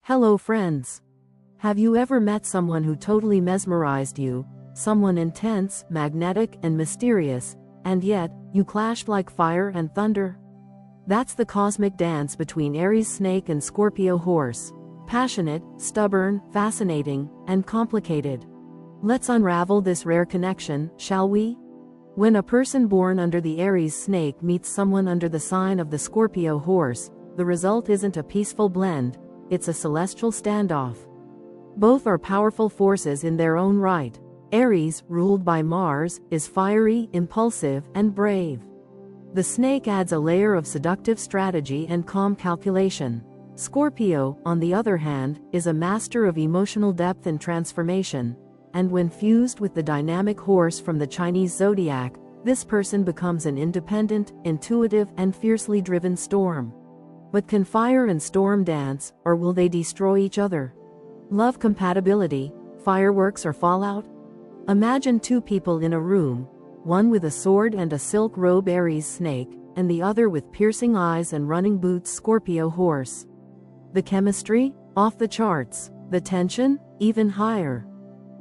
Hello friends. Have you ever met someone who totally mesmerized you, someone intense, magnetic, and mysterious, and yet, you clashed like fire and thunder? That's the cosmic dance between Aries Snake and Scorpio Horse. Passionate, stubborn, fascinating, and complicated. Let's unravel this rare connection, shall we? When a person born under the Aries Snake meets someone under the sign of the Scorpio Horse, the result isn't a peaceful blend, it's a celestial standoff. Both are powerful forces in their own right. Aries, ruled by Mars, is fiery, impulsive, and brave. The snake adds a layer of seductive strategy and calm calculation. Scorpio, on the other hand, is a master of emotional depth and transformation, and when fused with the dynamic horse from the Chinese zodiac, this person becomes an independent, intuitive, and fiercely driven storm. But can fire and storm dance, or will they destroy each other? Love compatibility, fireworks or fallout? Imagine two people in a room, one with a sword and a silk robe Aries Snake, and the other with piercing eyes and running boots Scorpio Horse. The chemistry? Off the charts. The tension? Even higher.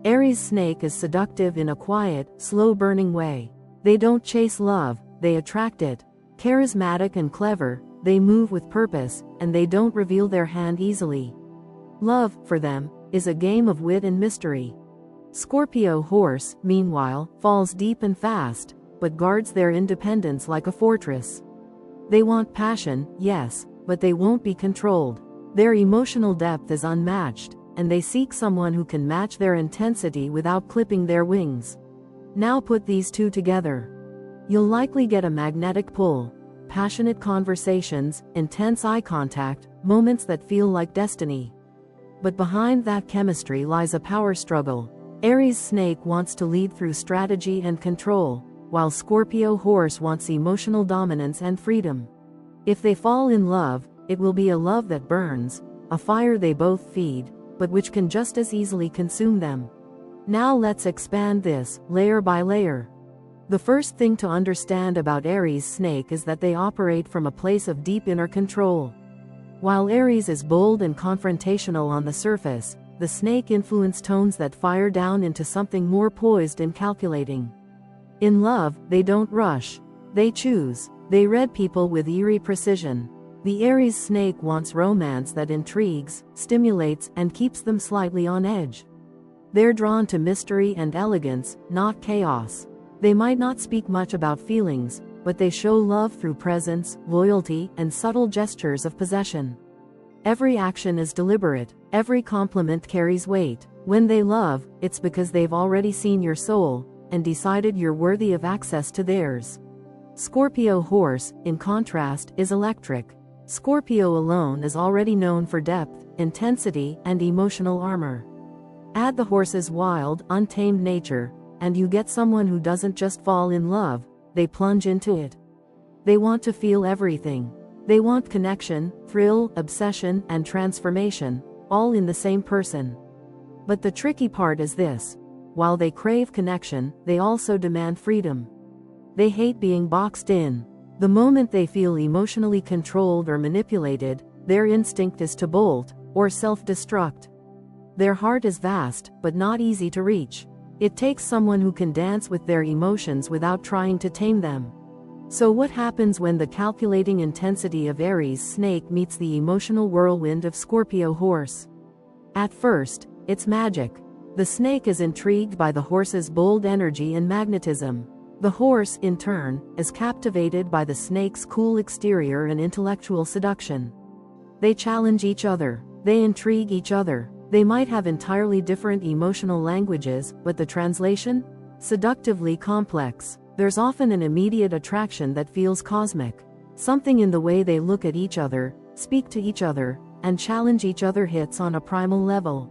Aries Snake is seductive in a quiet, slow-burning way. They don't chase love, they attract it. Charismatic and clever, they move with purpose, and they don't reveal their hand easily. Love, for them, is a game of wit and mystery. Scorpio Horse, meanwhile, falls deep and fast, but guards their independence like a fortress. They want passion, yes, but they won't be controlled. Their emotional depth is unmatched, and they seek someone who can match their intensity without clipping their wings. Now put these two together. You'll likely get a magnetic pull. Passionate conversations, intense eye contact, moments that feel like destiny. But behind that chemistry lies a power struggle. Aries Snake wants to lead through strategy and control, while Scorpio Horse wants emotional dominance and freedom. If they fall in love, it will be a love that burns, a fire they both feed, but which can just as easily consume them. Now let's expand this, layer by layer. The first thing to understand about Aries Snake is that they operate from a place of deep inner control. While Aries is bold and confrontational on the surface, the snake influence tones that fire down into something more poised and calculating. In love, they don't rush. They choose. They read people with eerie precision. The Aries Snake wants romance that intrigues, stimulates, and keeps them slightly on edge. They're drawn to mystery and elegance, not chaos. They might not speak much about feelings, but they show love through presence, loyalty, and subtle gestures of possession. Every action is deliberate, every compliment carries weight. When they love, it's because they've already seen your soul, and decided you're worthy of access to theirs. Scorpio Horse, in contrast, is electric. Scorpio alone is already known for depth, intensity, and emotional armor. Add the horse's wild, untamed nature, and you get someone who doesn't just fall in love, they plunge into it. They want to feel everything. They want connection, thrill, obsession, and transformation, all in the same person. But the tricky part is this. While they crave connection, they also demand freedom. They hate being boxed in. The moment they feel emotionally controlled or manipulated, their instinct is to bolt, or self-destruct. Their heart is vast, but not easy to reach. It takes someone who can dance with their emotions without trying to tame them. So what happens when the calculating intensity of Aries Snake meets the emotional whirlwind of Scorpio Horse? At first, it's magic. The snake is intrigued by the horse's bold energy and magnetism. The horse, in turn, is captivated by the snake's cool exterior and intellectual seduction. They challenge each other. They intrigue each other. They might have entirely different emotional languages, but the translation? Seductively complex. There's often an immediate attraction that feels cosmic. Something in the way they look at each other, speak to each other, and challenge each other hits on a primal level.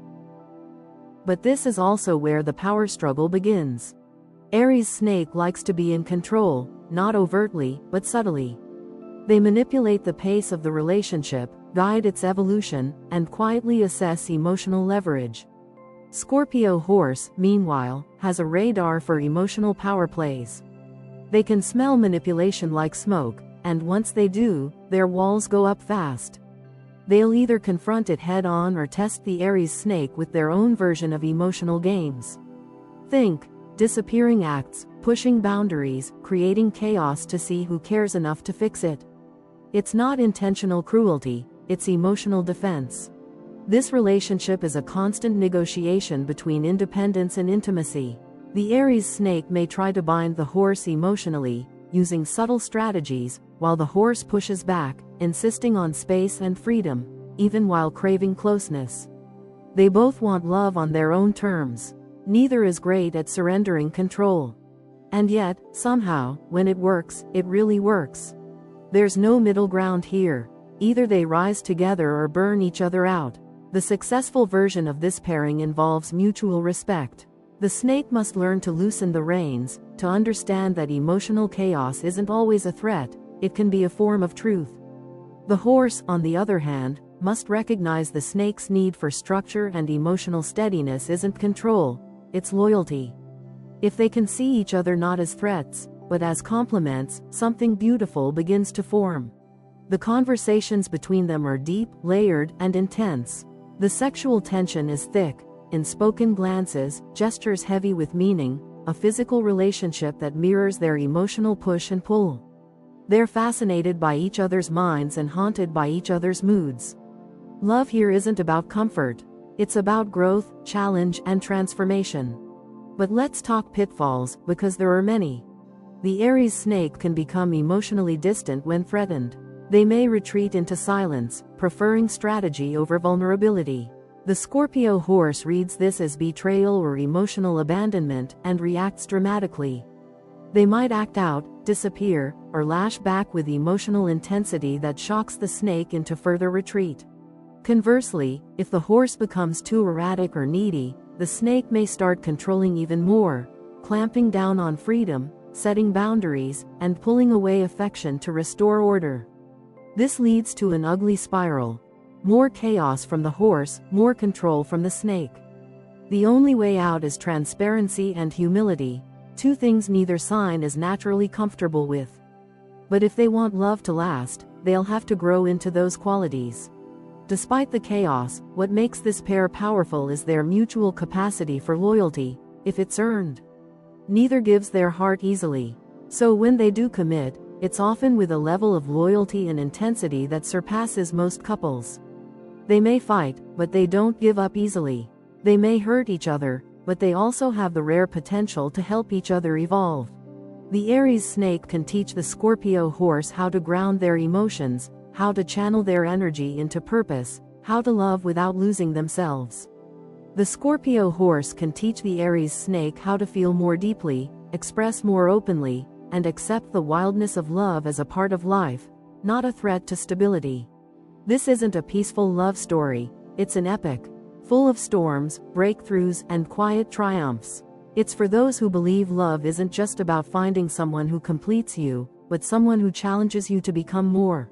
But this is also where the power struggle begins. Aries Snake likes to be in control, not overtly, but subtly. They manipulate the pace of the relationship, guide its evolution, and quietly assess emotional leverage. Scorpio Horse, meanwhile, has a radar for emotional power plays. They can smell manipulation like smoke, and once they do, their walls go up fast. They'll either confront it head-on or test the Aries snake with their own version of emotional games. Think disappearing acts, pushing boundaries, creating chaos to see who cares enough to fix it. It's not intentional cruelty, it's emotional defense. This relationship is a constant negotiation between independence and intimacy. The Aries snake may try to bind the horse emotionally, using subtle strategies, while the horse pushes back, insisting on space and freedom, even while craving closeness. They both want love on their own terms. Neither is great at surrendering control. And yet, somehow, when it works, it really works. There's no middle ground here. Either they rise together or burn each other out. The successful version of this pairing involves mutual respect. The snake must learn to loosen the reins, to understand that emotional chaos isn't always a threat, it can be a form of truth. The horse, on the other hand, must recognize the snake's need for structure and emotional steadiness isn't control, it's loyalty. If they can see each other not as threats, but as complements, something beautiful begins to form. The conversations between them are deep, layered, and intense. The sexual tension is thick, in spoken glances, gestures heavy with meaning, a physical relationship that mirrors their emotional push and pull. They're fascinated by each other's minds and haunted by each other's moods. Love here isn't about comfort. It's about growth, challenge, and transformation. But let's talk pitfalls, because there are many. The Aries snake can become emotionally distant when threatened. They may retreat into silence, preferring strategy over vulnerability. The Scorpio horse reads this as betrayal or emotional abandonment and reacts dramatically. They might act out, disappear, or lash back with emotional intensity that shocks the snake into further retreat. Conversely, if the horse becomes too erratic or needy, the snake may start controlling even more, clamping down on freedom, setting boundaries, and pulling away affection to restore order. This leads to an ugly spiral. More chaos from the horse, more control from the snake. The only way out is transparency and humility, two things neither sign is naturally comfortable with. But if they want love to last, they'll have to grow into those qualities. Despite the chaos, what makes this pair powerful is their mutual capacity for loyalty, if it's earned. Neither gives their heart easily. So when they do commit, it's often with a level of loyalty and intensity that surpasses most couples. They may fight, but they don't give up easily. They may hurt each other, but they also have the rare potential to help each other evolve. The Aries snake can teach the Scorpio horse how to ground their emotions, how to channel their energy into purpose, how to love without losing themselves. The Scorpio horse can teach the Aries snake how to feel more deeply, express more openly, and accept the wildness of love as a part of life, not a threat to stability. This isn't a peaceful love story, it's an epic, full of storms, breakthroughs, and quiet triumphs. It's for those who believe love isn't just about finding someone who completes you, but someone who challenges you to become more.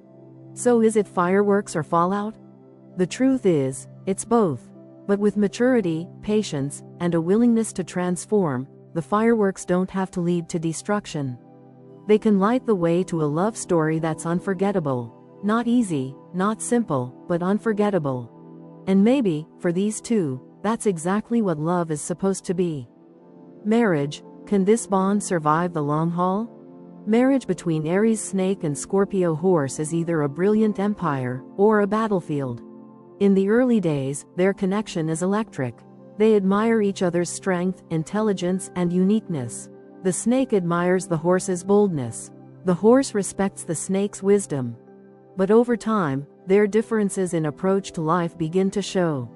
So is it fireworks or fallout? The truth is, it's both. But with maturity, patience, and a willingness to transform, the fireworks don't have to lead to destruction. They can light the way to a love story that's unforgettable. Not easy, not simple, but unforgettable. And maybe, for these two, that's exactly what love is supposed to be. Marriage, can this bond survive the long haul? Marriage between Aries snake and Scorpio horse is either a brilliant empire, or a battlefield. In the early days, their connection is electric. They admire each other's strength, intelligence, and uniqueness. The snake admires the horse's boldness. The horse respects the snake's wisdom. But over time, their differences in approach to life begin to show.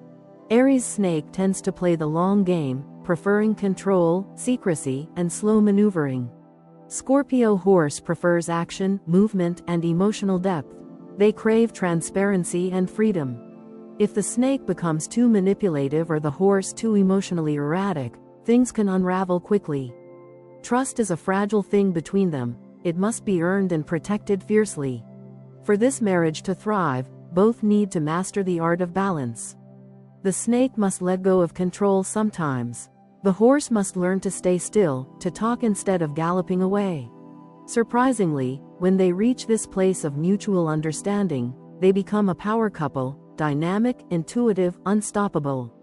Aries snake tends to play the long game, preferring control, secrecy, and slow maneuvering. Scorpio horse prefers action, movement, and emotional depth. They crave transparency and freedom. If the snake becomes too manipulative or the horse too emotionally erratic, things can unravel quickly. Trust is a fragile thing between them. It must be earned and protected fiercely. For this marriage to thrive, both need to master the art of balance. The snake must let go of control sometimes. The horse must learn to stay still, to talk instead of galloping away. Surprisingly, when they reach this place of mutual understanding, they become a power couple, dynamic, intuitive, unstoppable.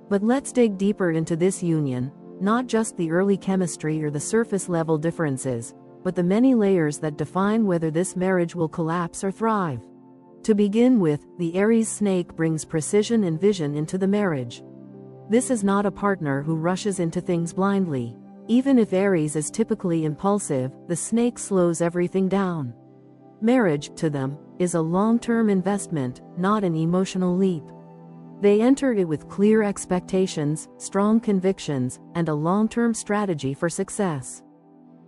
But let's dig deeper into this union, not just the early chemistry or the surface level differences, but the many layers that define whether this marriage will collapse or thrive. To begin with, the Aries Snake brings precision and vision into the marriage. This is not a partner who rushes into things blindly. Even if Aries is typically impulsive, the Snake slows everything down. Marriage, to them, is a long-term investment, not an emotional leap. They enter it with clear expectations, strong convictions, and a long-term strategy for success.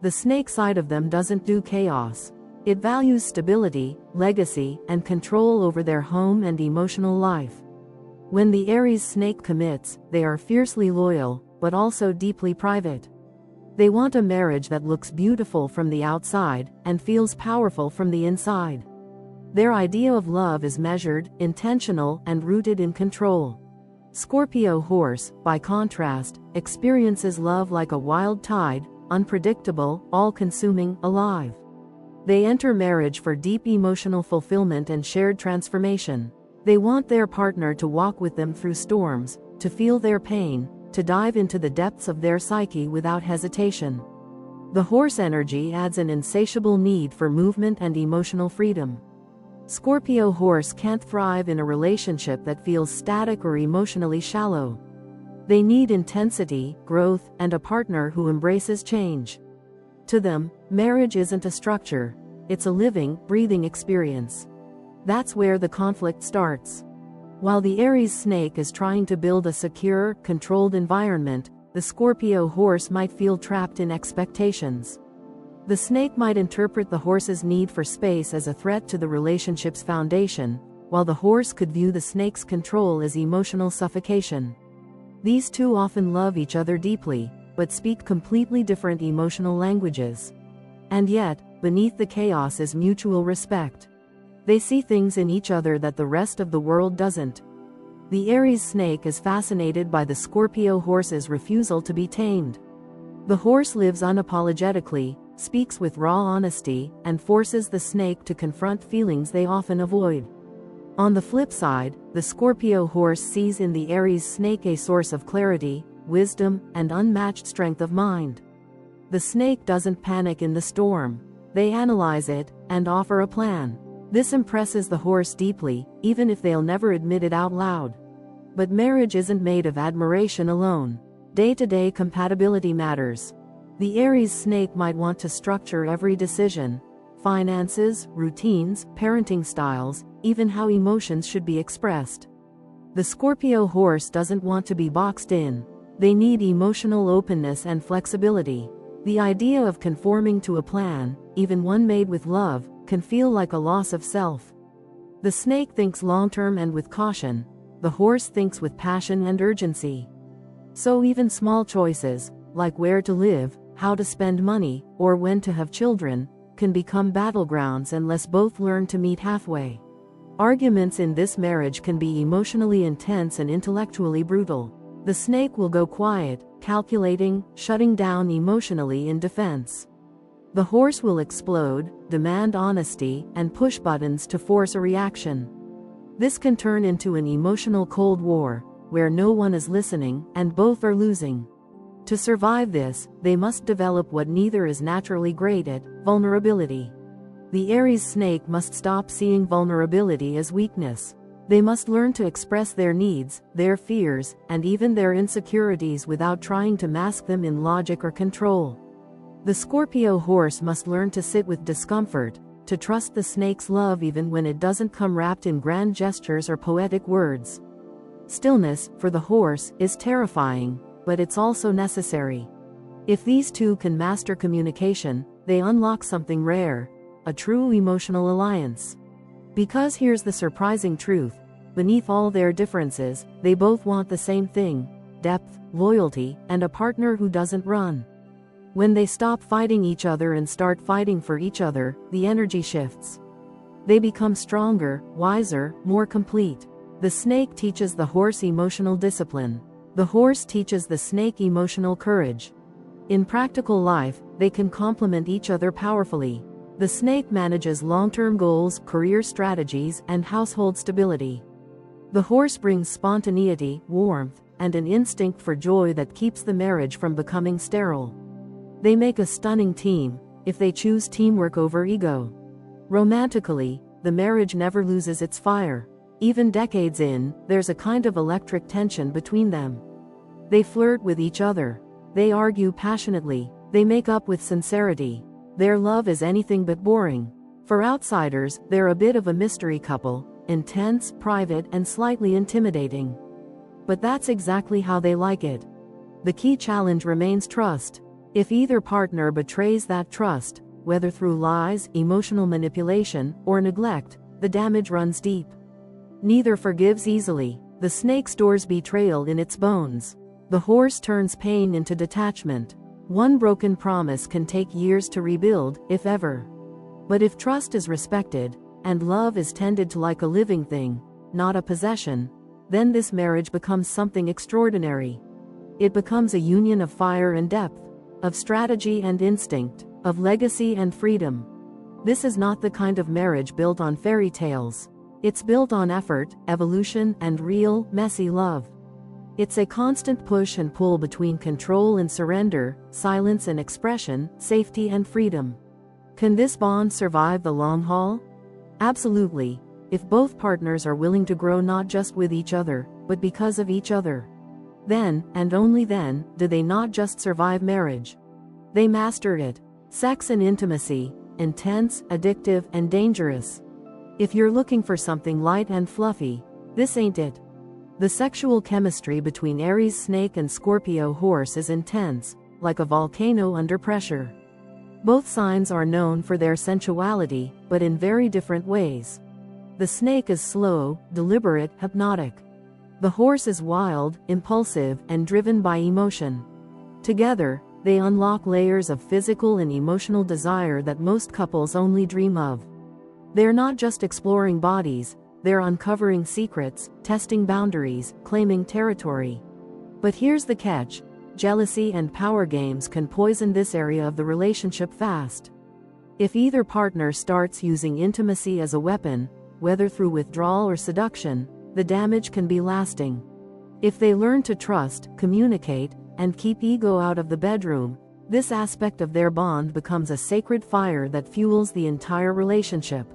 The Snake side of them doesn't do chaos. It values stability, legacy, and control over their home and emotional life. When the Aries Snake commits, they are fiercely loyal, but also deeply private. They want a marriage that looks beautiful from the outside and feels powerful from the inside. Their idea of love is measured, intentional, and rooted in control. Scorpio Horse, by contrast, experiences love like a wild tide, unpredictable, all-consuming, alive. They enter marriage for deep emotional fulfillment and shared transformation. They want their partner to walk with them through storms, to feel their pain, to dive into the depths of their psyche without hesitation. The horse energy adds an insatiable need for movement and emotional freedom. Scorpio Horse can't thrive in a relationship that feels static or emotionally shallow. They need intensity, growth, and a partner who embraces change. To them, marriage isn't a structure, it's a living, breathing experience. That's where the conflict starts. While the Aries Snake is trying to build a secure, controlled environment, the Scorpio Horse might feel trapped in expectations. The Snake might interpret the horse's need for space as a threat to the relationship's foundation, while the horse could view the snake's control as emotional suffocation. These two often love each other deeply, but speak completely different emotional languages. And yet, beneath the chaos is mutual respect. They see things in each other that the rest of the world doesn't. The Aries Snake is fascinated by the Scorpio Horse's refusal to be tamed. The horse lives unapologetically, speaks with raw honesty, and forces the snake to confront feelings they often avoid. On the flip side, the Scorpio Horse sees in the Aries Snake a source of clarity, wisdom, and unmatched strength of mind. The snake doesn't panic in the storm. They analyze it, and offer a plan. This impresses the horse deeply, even if they'll never admit it out loud. But marriage isn't made of admiration alone. Day-to-day compatibility matters. The Aries Snake might want to structure every decision: finances, routines, parenting styles, even how emotions should be expressed. The Scorpio Horse doesn't want to be boxed in. They need emotional openness and flexibility. The idea of conforming to a plan, even one made with love, can feel like a loss of self. The snake thinks long-term and with caution. The horse thinks with passion and urgency. So even small choices, like where to live, how to spend money, or when to have children, can become battlegrounds unless both learn to meet halfway. Arguments in this marriage can be emotionally intense and intellectually brutal. The snake will go quiet, calculating, shutting down emotionally in defense. The horse will explode, demand honesty, and push buttons to force a reaction. This can turn into an emotional Cold War, where no one is listening and both are losing. To survive this, they must develop what neither is naturally great at: vulnerability. The Aries Snake must stop seeing vulnerability as weakness. They must learn to express their needs, their fears, and even their insecurities without trying to mask them in logic or control. The Scorpio Horse must learn to sit with discomfort, to trust the snake's love even when it doesn't come wrapped in grand gestures or poetic words. Stillness, for the horse, is terrifying, but it's also necessary. If these two can master communication, they unlock something rare: a true emotional alliance. Because here's the surprising truth: beneath all their differences, they both want the same thing: depth, loyalty, and a partner who doesn't run. When they stop fighting each other and start fighting for each other, the energy shifts. They become stronger, wiser, more complete. The snake teaches the horse emotional discipline. The horse teaches the snake emotional courage. In practical life, they can complement each other powerfully. The snake manages long-term goals, career strategies, and household stability. The horse brings spontaneity, warmth, and an instinct for joy that keeps the marriage from becoming sterile. They make a stunning team, if they choose teamwork over ego. Romantically, the marriage never loses its fire. Even decades in, there's a kind of electric tension between them. They flirt with each other. They argue passionately. They make up with sincerity. Their love is anything but boring. For outsiders, they're a bit of a mystery couple, intense, private, and slightly intimidating. But that's exactly how they like it. The key challenge remains trust. If either partner betrays that trust, whether through lies, emotional manipulation, or neglect, the damage runs deep. Neither forgives easily. The snake stores betrayal in its bones. The horse turns pain into detachment. One broken promise can take years to rebuild, if ever. But if trust is respected, and love is tended to like a living thing, not a possession, then this marriage becomes something extraordinary. It becomes a union of fire and depth, of strategy and instinct, of legacy and freedom. This is not the kind of marriage built on fairy tales. It's built on effort, evolution, and real, messy love. It's a constant push and pull between control and surrender, silence and expression, safety and freedom. Can this bond survive the long haul? Absolutely, if both partners are willing to grow not just with each other, but because of each other. Then, and only then, do they not just survive marriage. They master it. Sex and intimacy, intense, addictive, and dangerous. If you're looking for something light and fluffy, this ain't it. The sexual chemistry between Aries Snake and Scorpio Horse is intense, like a volcano under pressure. Both signs are known for their sensuality, but in very different ways. The snake is slow, deliberate, hypnotic. The horse is wild, impulsive, and driven by emotion. Together, they unlock layers of physical and emotional desire that most couples only dream of. They're not just exploring bodies, they're uncovering secrets, testing boundaries, claiming territory. But here's the catch: jealousy and power games can poison this area of the relationship fast. If either partner starts using intimacy as a weapon, whether through withdrawal or seduction, the damage can be lasting. If they learn to trust, communicate, and keep ego out of the bedroom, this aspect of their bond becomes a sacred fire that fuels the entire relationship.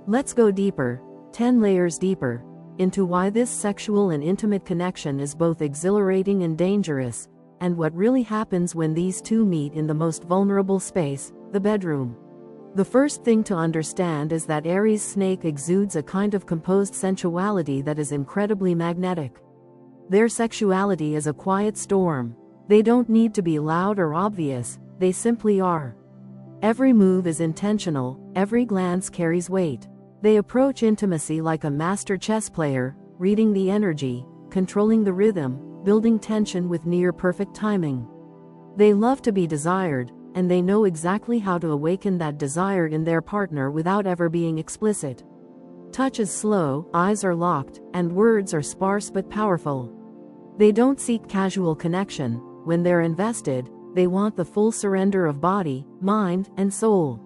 Let's go deeper, 10 layers deeper, into why this sexual and intimate connection is both exhilarating and dangerous, and what really happens when these two meet in the most vulnerable space, the bedroom. The first thing to understand is that Aries Snake exudes a kind of composed sensuality that is incredibly magnetic. Their sexuality is a quiet storm. They don't need to be loud or obvious, they simply are. Every move is intentional, every glance carries weight. They approach intimacy like a master chess player, reading the energy, controlling the rhythm, building tension with near-perfect timing. They love to be desired, and they know exactly how to awaken that desire in their partner without ever being explicit. Touch is slow, eyes are locked, and words are sparse but powerful. They don't seek casual connection. When they're invested, they want the full surrender of body, mind, and soul.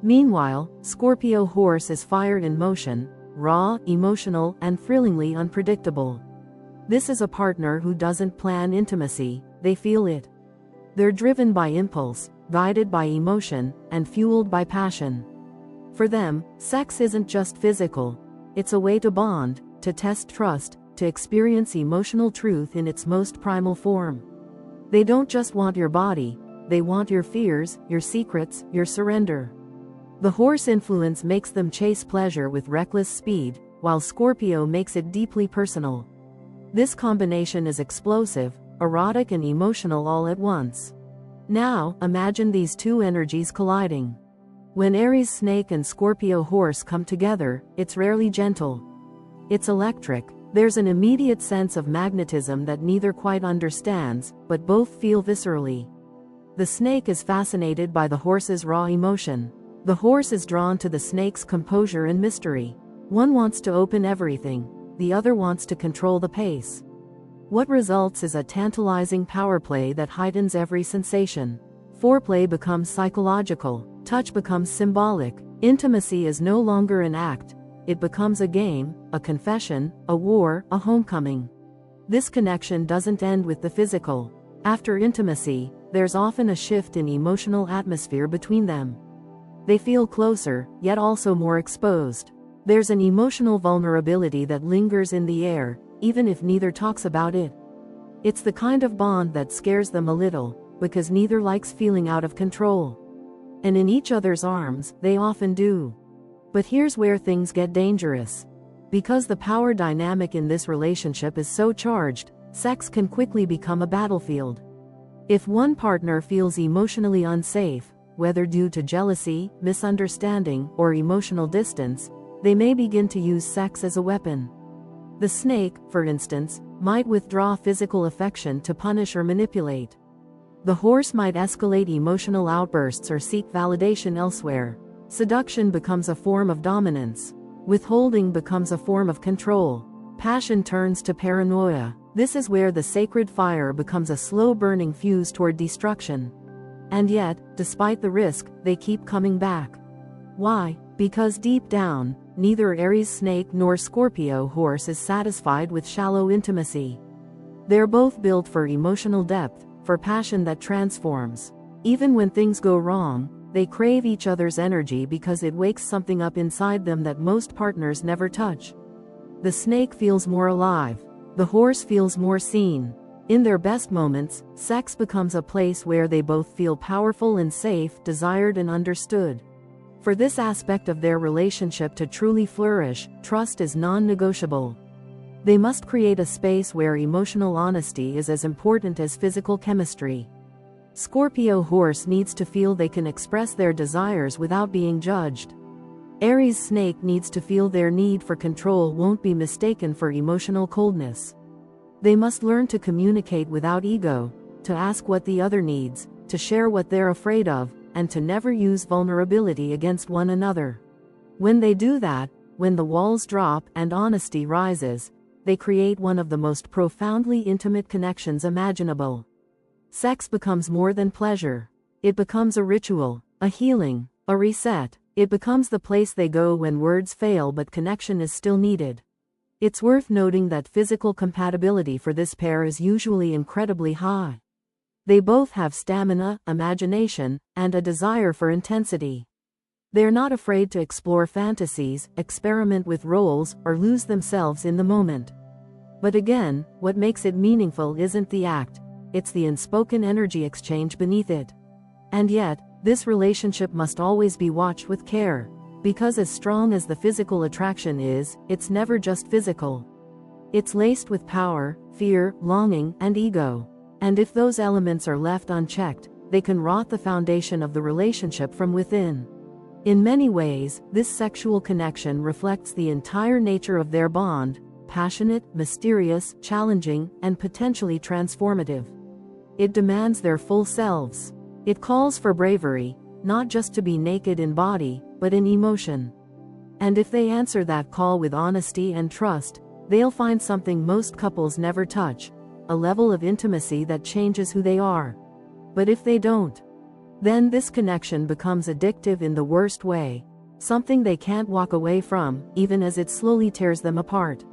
Meanwhile, Scorpio Horse is fire in motion, raw, emotional, and thrillingly unpredictable. This is a partner who doesn't plan intimacy, they feel it. They're driven by impulse, guided by emotion, and fueled by passion. For them, sex isn't just physical. It's a way to bond, to test trust, to experience emotional truth in its most primal form. They don't just want your body, they want your fears, your secrets, your surrender. The horse influence makes them chase pleasure with reckless speed, while Scorpio makes it deeply personal. This combination is explosive, erotic and emotional all at once. Now, imagine these two energies colliding. When Aries Snake and Scorpio Horse come together, it's rarely gentle. It's electric. There's an immediate sense of magnetism that neither quite understands, but both feel viscerally. The snake is fascinated by the horse's raw emotion. The horse is drawn to the snake's composure and mystery. One wants to open everything, the other wants to control the pace. What results is a tantalizing power play that heightens every sensation. Foreplay becomes psychological. Touch becomes symbolic. Intimacy is no longer an act. It becomes a game, a confession, a war, a homecoming. This connection doesn't end with the physical. After intimacy, there's often a shift in emotional atmosphere between them. They feel closer, yet also more exposed. There's an emotional vulnerability that lingers in the air, even if neither talks about it. It's the kind of bond that scares them a little, because neither likes feeling out of control. And in each other's arms, they often do. But here's where things get dangerous. Because the power dynamic in this relationship is so charged, sex can quickly become a battlefield. If one partner feels emotionally unsafe, whether due to jealousy, misunderstanding, or emotional distance, they may begin to use sex as a weapon. The snake, for instance, might withdraw physical affection to punish or manipulate. The horse might escalate emotional outbursts or seek validation elsewhere. Seduction becomes a form of dominance. Withholding becomes a form of control. Passion turns to paranoia. This is where the sacred fire becomes a slow-burning fuse toward destruction. And yet, despite the risk, they keep coming back. Why? Because deep down, neither Aries Snake nor Scorpio Horse is satisfied with shallow intimacy. They're both built for emotional depth, for passion that transforms. Even when things go wrong, they crave each other's energy because it wakes something up inside them that most partners never touch. The snake feels more alive. The horse feels more seen. In their best moments, sex becomes a place where they both feel powerful and safe, desired and understood. For this aspect of their relationship to truly flourish, trust is non-negotiable. They must create a space where emotional honesty is as important as physical chemistry. Scorpio Horse needs to feel they can express their desires without being judged. Aries Snake needs to feel their need for control won't be mistaken for emotional coldness. They must learn to communicate without ego, to ask what the other needs, to share what they're afraid of, and to never use vulnerability against one another. When they do that, when the walls drop and honesty rises, they create one of the most profoundly intimate connections imaginable. Sex becomes more than pleasure. It becomes a ritual, a healing, a reset. It becomes the place they go when words fail but connection is still needed. It's worth noting that physical compatibility for this pair is usually incredibly high. They both have stamina, imagination, and a desire for intensity. They're not afraid to explore fantasies, experiment with roles, or lose themselves in the moment. But again, what makes it meaningful isn't the act, it's the unspoken energy exchange beneath it. And yet, this relationship must always be watched with care, because as strong as the physical attraction is, it's never just physical. It's laced with power, fear, longing, and ego. And if those elements are left unchecked, they can rot the foundation of the relationship from within. In many ways, this sexual connection reflects the entire nature of their bond: passionate, mysterious, challenging, and potentially transformative. It demands their full selves. It calls for bravery, not just to be naked in body, but in emotion. And if they answer that call with honesty and trust, they'll find something most couples never touch: a level of intimacy that changes who they are. But if they don't, then this connection becomes addictive in the worst way, something they can't walk away from, even as it slowly tears them apart.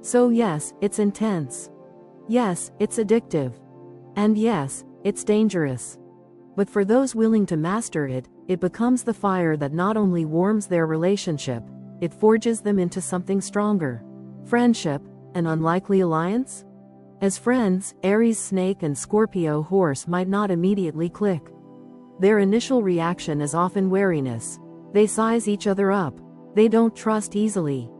So yes, it's intense. Yes, it's addictive. And yes, it's dangerous. But for those willing to master it, it becomes the fire that not only warms their relationship, it forges them into something stronger. Friendship, an unlikely alliance? As friends, Aries Snake and Scorpio Horse might not immediately click. Their initial reaction is often wariness. They size each other up. They don't trust easily.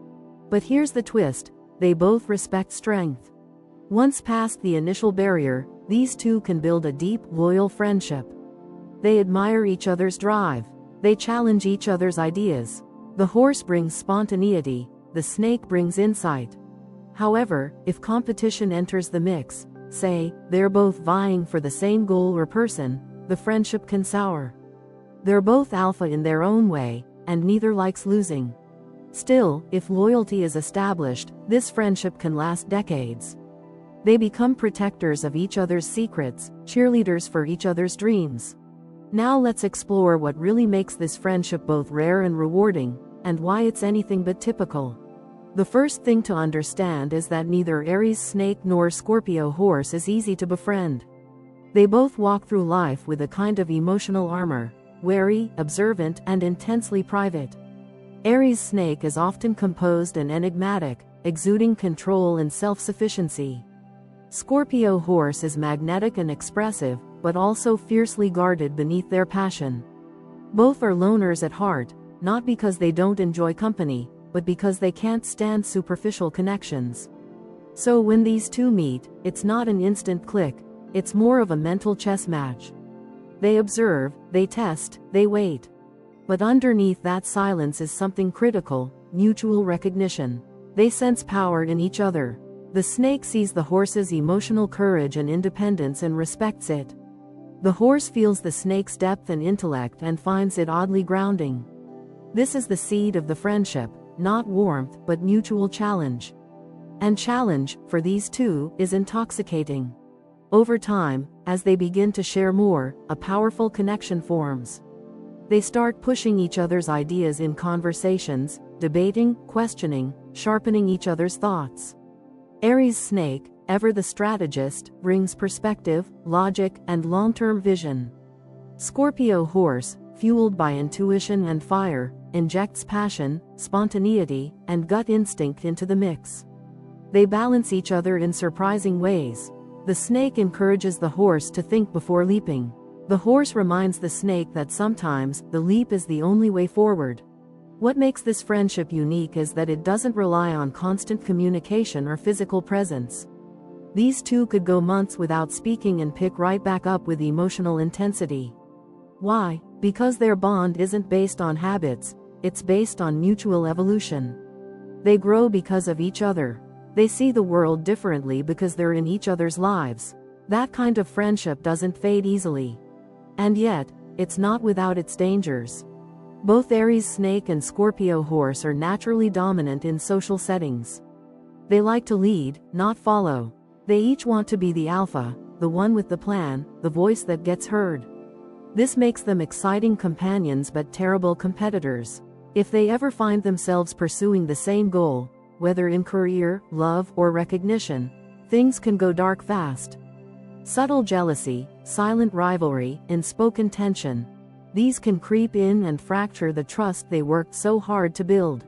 But here's the twist: they both respect strength. Once past the initial barrier, these two can build a deep, loyal friendship. They admire each other's drive. They challenge each other's ideas. The horse brings spontaneity, the snake brings insight. However, if competition enters the mix, say, they're both vying for the same goal or person, the friendship can sour. They're both alpha in their own way, and neither likes losing. Still, if loyalty is established, this friendship can last decades. They become protectors of each other's secrets, cheerleaders for each other's dreams. Now let's explore what really makes this friendship both rare and rewarding, and why it's anything but typical. The first thing to understand is that neither Aries Snake nor Scorpio Horse is easy to befriend. They both walk through life with a kind of emotional armor, wary, observant, and intensely private. Aries Snake is often composed and enigmatic, exuding control and self-sufficiency. Scorpio Horse is magnetic and expressive, but also fiercely guarded beneath their passion. Both are loners at heart, not because they don't enjoy company, but because they can't stand superficial connections. So when these two meet, it's not an instant click, it's more of a mental chess match. They observe, they test, they wait. But underneath that silence is something critical: mutual recognition. They sense power in each other. The snake sees the horse's emotional courage and independence and respects it. The horse feels the snake's depth and intellect and finds it oddly grounding. This is the seed of the friendship, not warmth but mutual challenge. And challenge, for these two, is intoxicating. Over time, as they begin to share more, a powerful connection forms. They start pushing each other's ideas in conversations, debating, questioning, sharpening each other's thoughts. Aries Snake, ever the strategist, brings perspective, logic, and long-term vision. Scorpio Horse, fueled by intuition and fire, injects passion, spontaneity, and gut instinct into the mix. They balance each other in surprising ways. The snake encourages the horse to think before leaping. The horse reminds the snake that sometimes the leap is the only way forward. What makes this friendship unique is that it doesn't rely on constant communication or physical presence. These two could go months without speaking and pick right back up with emotional intensity. Why? Because their bond isn't based on habits, it's based on mutual evolution. They grow because of each other. They see the world differently because they're in each other's lives. That kind of friendship doesn't fade easily. And yet, it's not without its dangers. Both Aries Snake and Scorpio Horse are naturally dominant in social settings. They like to lead, not follow. They each want to be the alpha, the one with the plan, the voice that gets heard. This makes them exciting companions but terrible competitors. If they ever find themselves pursuing the same goal, whether in career, love, or recognition, things can go dark fast. Subtle jealousy, silent rivalry, unspoken tension. These can creep in and fracture the trust they worked so hard to build.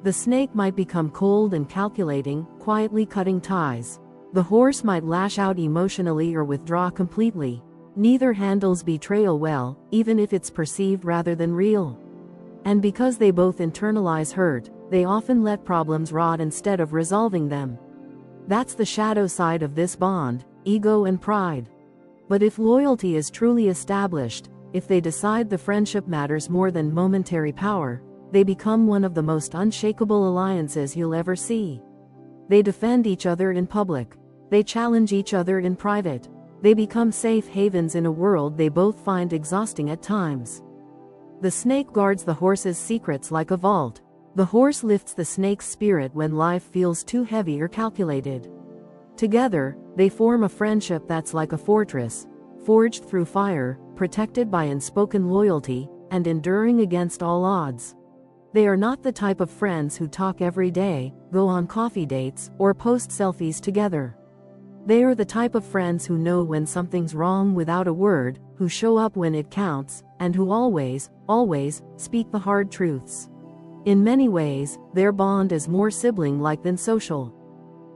The snake might become cold and calculating, quietly cutting ties. The horse might lash out emotionally or withdraw completely. Neither handles betrayal well, even if it's perceived rather than real. And because they both internalize hurt, they often let problems rot instead of resolving them. That's the shadow side of this bond: ego and pride. But if loyalty is truly established, if they decide the friendship matters more than momentary power, they become one of the most unshakable alliances you'll ever see. They defend each other in public. They challenge each other in private. They become safe havens in a world they both find exhausting at times. The snake guards the horse's secrets like a vault. The horse lifts the snake's spirit when life feels too heavy or calculated. Together, they form a friendship that's like a fortress, forged through fire, protected by unspoken loyalty, and enduring against all odds. They are not the type of friends who talk every day, go on coffee dates, or post selfies together. They are the type of friends who know when something's wrong without a word, who show up when it counts, and who always speak the hard truths. In many ways, their bond is more sibling-like than social.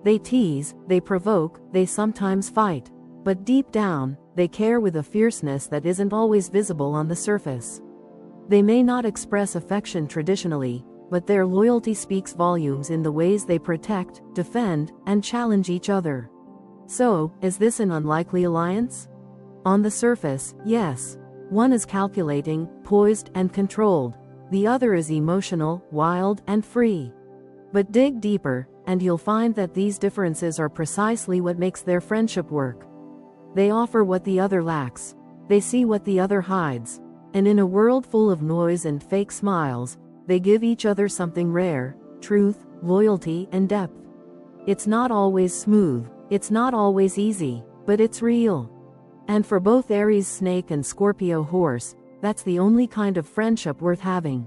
They tease, they provoke, they sometimes fight. But deep down, they care with a fierceness that isn't always visible on the surface. They may not express affection traditionally, but their loyalty speaks volumes in the ways they protect, defend, and challenge each other. So, is this an unlikely alliance? On the surface, yes. One is calculating, poised, and controlled. The other is emotional, wild, and free. But dig deeper, and you'll find that these differences are precisely what makes their friendship work. They offer what the other lacks. They see what the other hides. And in a world full of noise and fake smiles, they give each other something rare: truth, loyalty, and depth. It's not always smooth. It's not always easy, but it's real. And for both Aries Snake and Scorpio Horse, that's the only kind of friendship worth having.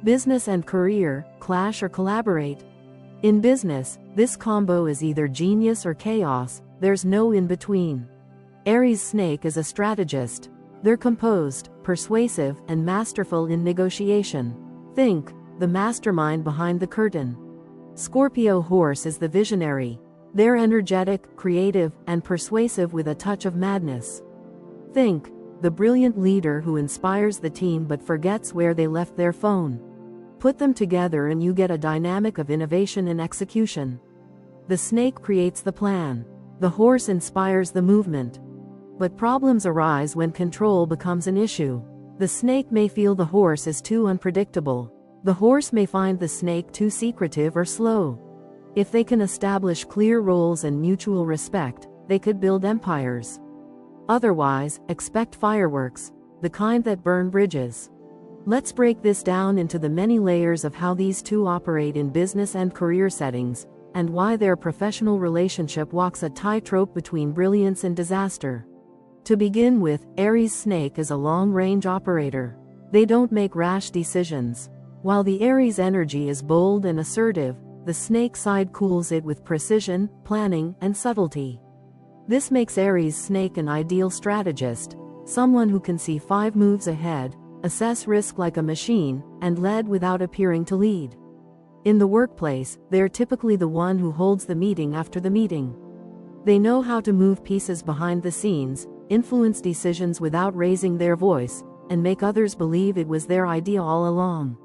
Business and career, clash or collaborate. In business, this combo is either genius or chaos, there's no in between. Aries Snake is a strategist. They're composed, persuasive, and masterful in negotiation. Think, the mastermind behind the curtain. Scorpio Horse is the visionary. They're energetic, creative, and persuasive with a touch of madness. Think, the brilliant leader who inspires the team but forgets where they left their phone. Put them together and you get a dynamic of innovation and execution. The snake creates the plan. The horse inspires the movement. But problems arise when control becomes an issue. The snake may feel the horse is too unpredictable. The horse may find the snake too secretive or slow. If they can establish clear roles and mutual respect, they could build empires. Otherwise, expect fireworks, the kind that burn bridges. Let's break this down into the many layers of how these two operate in business and career settings, and why their professional relationship walks a tightrope between brilliance and disaster. To begin with, Aries Snake is a long-range operator. They don't make rash decisions. While the Aries energy is bold and assertive, the snake side cools it with precision, planning, and subtlety. This makes Aries Snake an ideal strategist, someone who can see 5 moves ahead, assess risk like a machine, and lead without appearing to lead. In the workplace, they're typically the one who holds the meeting after the meeting. They know how to move pieces behind the scenes, influence decisions without raising their voice, and make others believe it was their idea all along.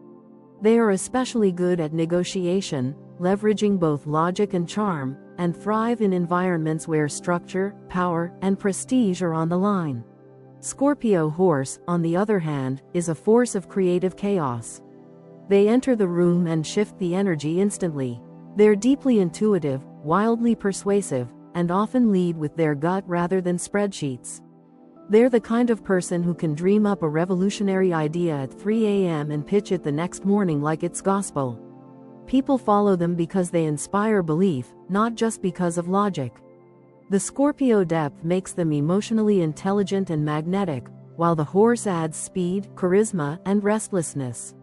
They are especially good at negotiation, leveraging both logic and charm, and thrive in environments where structure, power, and prestige are on the line. Scorpio Horse, on the other hand, is a force of creative chaos. They enter the room and shift the energy instantly. They're deeply intuitive, wildly persuasive, and often lead with their gut rather than spreadsheets. They're the kind of person who can dream up a revolutionary idea at 3 a.m. and pitch it the next morning like it's gospel. People follow them because they inspire belief, not just because of logic. The Scorpio depth makes them emotionally intelligent and magnetic, while the horse adds speed, charisma, and restlessness.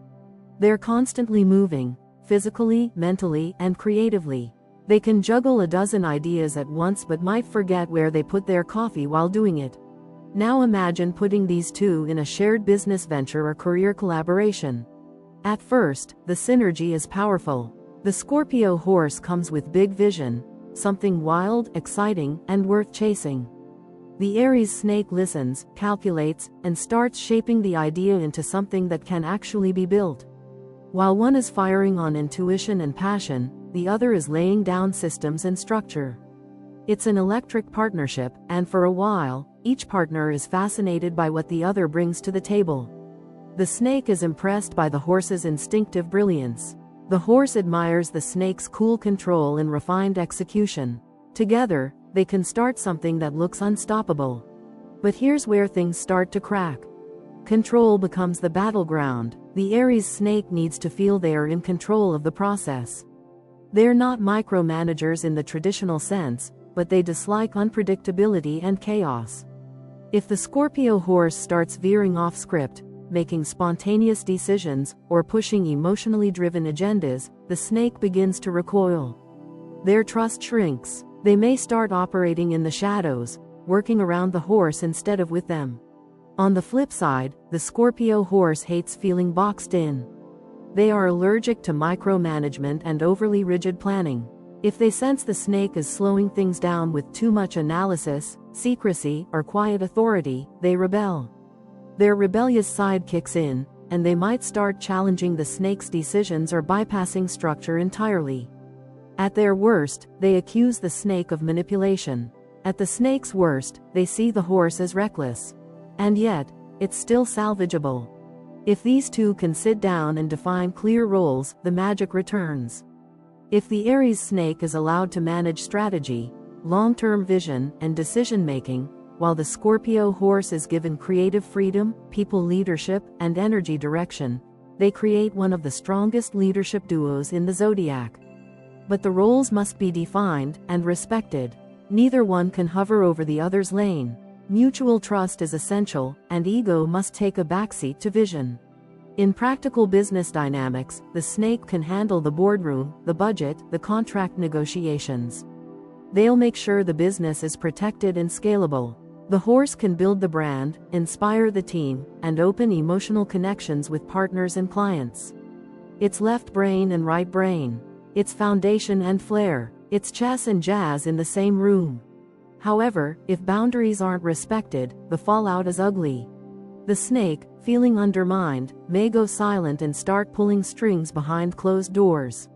They're constantly moving, physically, mentally, and creatively. They can juggle a dozen ideas at once but might forget where they put their coffee while doing it. Now imagine putting these two in a shared business venture or career collaboration. At first, the synergy is powerful. The Scorpio Horse comes with big vision, something wild, exciting, and worth chasing. The Aries Snake listens, calculates, and starts shaping the idea into something that can actually be built. While one is firing on intuition and passion, the other is laying down systems and structure. It's an electric partnership, and for a while, each partner is fascinated by what the other brings to the table. The snake is impressed by the horse's instinctive brilliance. The horse admires the snake's cool control and refined execution. Together, they can start something that looks unstoppable. But here's where things start to crack. Control becomes the battleground. The Aries Snake needs to feel they are in control of the process. They're not micromanagers in the traditional sense, but they dislike unpredictability and chaos. If the Scorpio Horse starts veering off script, making spontaneous decisions, or pushing emotionally driven agendas, the snake begins to recoil. Their trust shrinks. They may start operating in the shadows, working around the horse instead of with them. On the flip side, the Scorpio Horse hates feeling boxed in. They are allergic to micromanagement and overly rigid planning. If they sense the snake is slowing things down with too much analysis, secrecy, or quiet authority, they rebel. Their rebellious side kicks in, and they might start challenging the snake's decisions or bypassing structure entirely. At their worst, they accuse the snake of manipulation. At the snake's worst, they see the horse as reckless. And yet, it's still salvageable. If these two can sit down and define clear roles, the magic returns. If the Aries Snake is allowed to manage strategy, long-term vision, and decision-making, while the Scorpio Horse is given creative freedom, people leadership, and energy direction, they create one of the strongest leadership duos in the zodiac. But the roles must be defined and respected. Neither one can hover over the other's lane. Mutual trust is essential, and ego must take a backseat to vision. In practical business dynamics, the snake can handle the boardroom, the budget, the contract negotiations. They'll make sure the business is protected and scalable. The horse can build the brand, inspire the team, and open emotional connections with partners and clients. It's left brain and right brain. It's foundation and flair. It's chess and jazz in the same room. However, if boundaries aren't respected, the fallout is ugly. The snake, feeling undermined, may go silent and start pulling strings behind closed doors.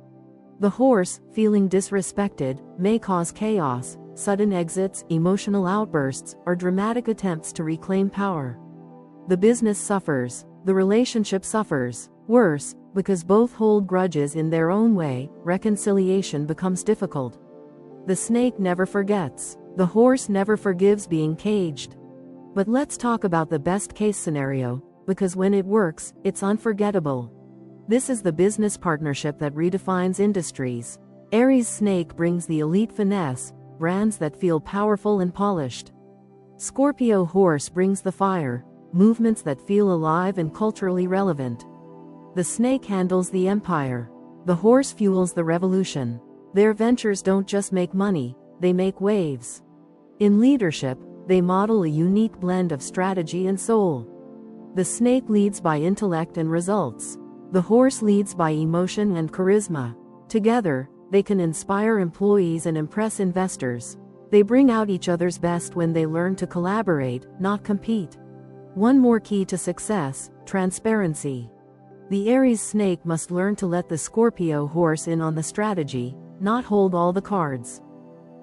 The horse, feeling disrespected, may cause chaos, sudden exits, emotional outbursts, or dramatic attempts to reclaim power. The business suffers. The relationship suffers. Worse, because both hold grudges in their own way, reconciliation becomes difficult. The snake never forgets. The horse never forgives being caged. But let's talk about the best-case scenario, because when it works, it's unforgettable. This is the business partnership that redefines industries. Aries Snake brings the elite finesse, brands that feel powerful and polished. Scorpio Horse brings the fire, movements that feel alive and culturally relevant. The snake handles the empire. The horse fuels the revolution. Their ventures don't just make money, they make waves. In leadership, they model a unique blend of strategy and soul. The snake leads by intellect and results. The horse leads by emotion and charisma. Together, they can inspire employees and impress investors. They bring out each other's best when they learn to collaborate, not compete. One more key to success: transparency. The Aries Snake must learn to let the Scorpio Horse in on the strategy, not hold all the cards.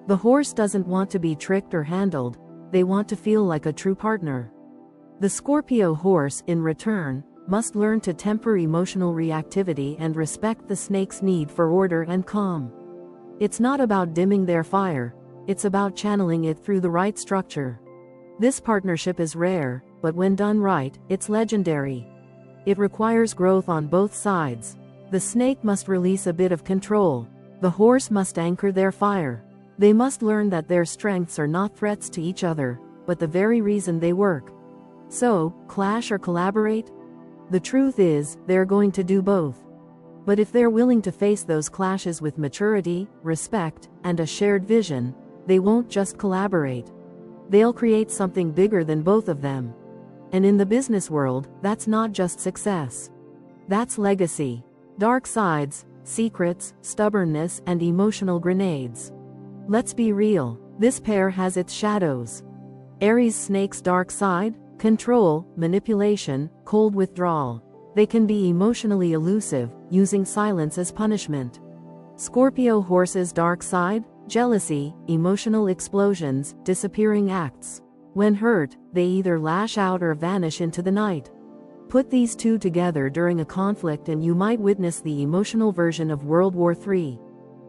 The horse doesn't want to be tricked or handled, they want to feel like a true partner. The Scorpio Horse, in return, must learn to temper emotional reactivity and respect the snake's need for order and calm. It's not about dimming their fire, it's about channeling it through the right structure. This partnership is rare, but when done right, it's legendary. It requires growth on both sides. The snake must release a bit of control. The horse must anchor their fire. They must learn that their strengths are not threats to each other, but the very reason they work. So, clash or collaborate? The truth is, they're going to do both. But if they're willing to face those clashes with maturity, respect, and a shared vision, they won't just collaborate. They'll create something bigger than both of them. And in the business world, that's not just success. That's legacy. Dark sides, secrets, stubbornness, and emotional grenades. Let's be real, this pair has its shadows. Aries Snake's dark side: control, manipulation, cold withdrawal. They can be emotionally elusive, using silence as punishment. Scorpio Horse's dark side: jealousy, emotional explosions, disappearing acts. When hurt, they either lash out or vanish into the night. Put these two together during a conflict and you might witness the emotional version of World War III.